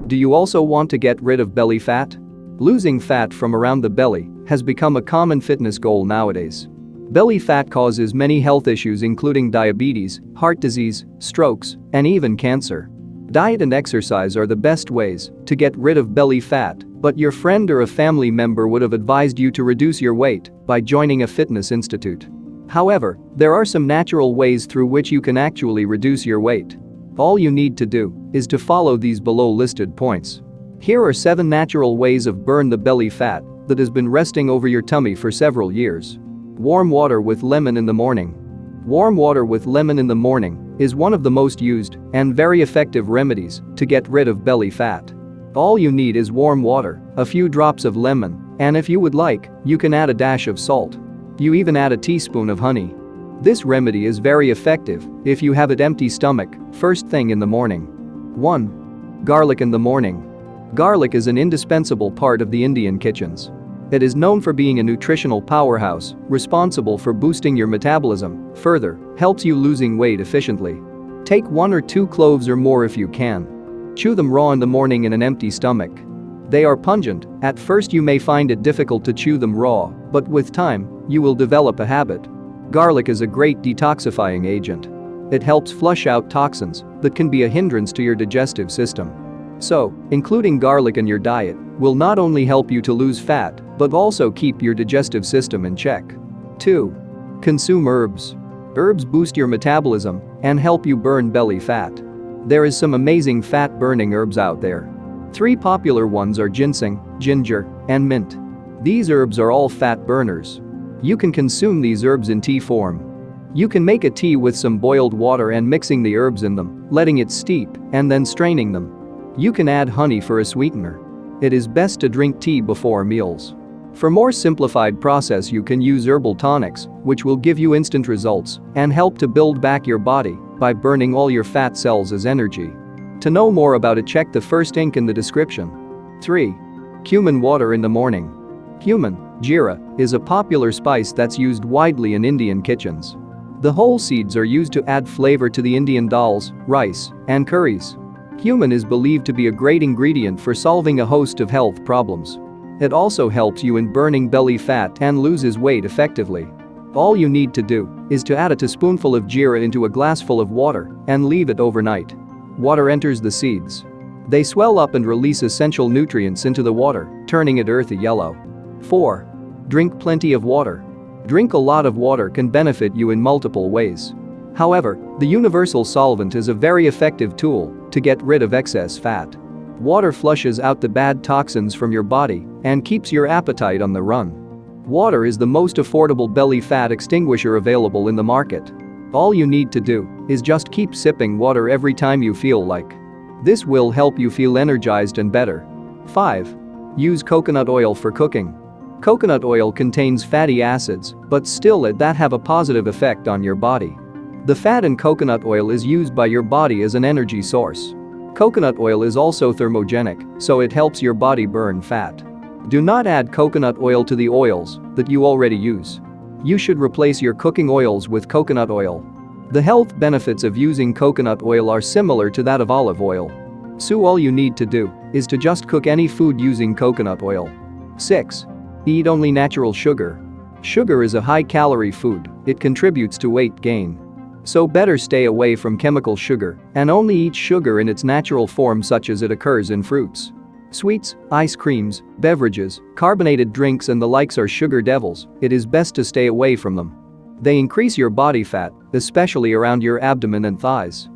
Do you also want to get rid of belly fat? Losing fat from around the belly has become a common fitness goal nowadays. Belly fat causes many health issues including diabetes, heart disease, strokes, and even cancer. Diet and exercise are the best ways to get rid of belly fat, but your friend or a family member would have advised you to reduce your weight by joining a fitness institute. However, there are some natural ways through which you can actually reduce your weight. All you need to do is to follow these below listed points. Here are 7 natural ways of burn the belly fat that has been resting over your tummy for several years. Warm water with lemon in the morning. Warm water with lemon in the morning is one of the most used and very effective remedies to get rid of belly fat. All you need is warm water, a few drops of lemon, and if you would like, you can add a dash of salt. You even add a teaspoon of honey. This remedy is very effective if you have an empty stomach first thing in the morning. 1. Garlic in the morning. Garlic is an indispensable part of the Indian kitchens. It is known for being a nutritional powerhouse, responsible for boosting your metabolism, further, helps you losing weight efficiently. Take 1 or 2 cloves or more if you can. Chew them raw in the morning in an empty stomach. They are pungent. At first you may find it difficult to chew them raw, but with time, you will develop a habit. Garlic is a great detoxifying agent. It helps flush out toxins that can be a hindrance to your digestive system. So, including garlic in your diet will not only help you to lose fat, but also keep your digestive system in check. 2. Consume herbs. Herbs boost your metabolism and help you burn belly fat. There is some amazing fat-burning herbs out there. 3 popular ones are ginseng, ginger, and mint. These herbs are all fat burners. You can consume these herbs in tea form. You can make a tea with some boiled water and mixing the herbs in them, letting it steep, and then straining them. You can add honey for a sweetener. It is best to drink tea before meals. For more simplified process you can use herbal tonics, which will give you instant results and help to build back your body by burning all your fat cells as energy. To know more about it, check the first link in the description. 3. Cumin water in the morning. Cumin, jeera, is a popular spice that's used widely in Indian kitchens. The whole seeds are used to add flavor to the Indian dals, rice, and curries. Cumin is believed to be a great ingredient for solving a host of health problems. It also helps you in burning belly fat and loses weight effectively. All you need to do is to add a teaspoonful of jeera into a glassful of water and leave it overnight. Water enters the seeds. They swell up and release essential nutrients into the water, turning it earthy yellow. 4. Drink plenty of water. Drink a lot of water can benefit you in multiple ways. However, the universal solvent is a very effective tool to get rid of excess fat. Water flushes out the bad toxins from your body and keeps your appetite on the run. Water is the most affordable belly fat extinguisher available in the market. All you need to do is just keep sipping water every time you feel like. This will help you feel energized and better. 5. Use coconut oil for cooking. Coconut oil contains fatty acids, but still that have a positive effect on your body. The fat in coconut oil is used by your body as an energy source. Coconut oil is also thermogenic, so it helps your body burn fat. Do not add coconut oil to the oils that you already use. You should replace your cooking oils with coconut oil. The health benefits of using coconut oil are similar to that of olive oil. So all you need to do is to just cook any food using coconut oil. 6. Eat only natural sugar. Sugar is a high-calorie food. It contributes to weight gain. So better stay away from chemical sugar and only eat sugar in its natural form such as it occurs in fruits. Sweets, ice creams, beverages, carbonated drinks and the likes are sugar devils. It is best to stay away from them. They increase your body fat, especially around your abdomen and thighs.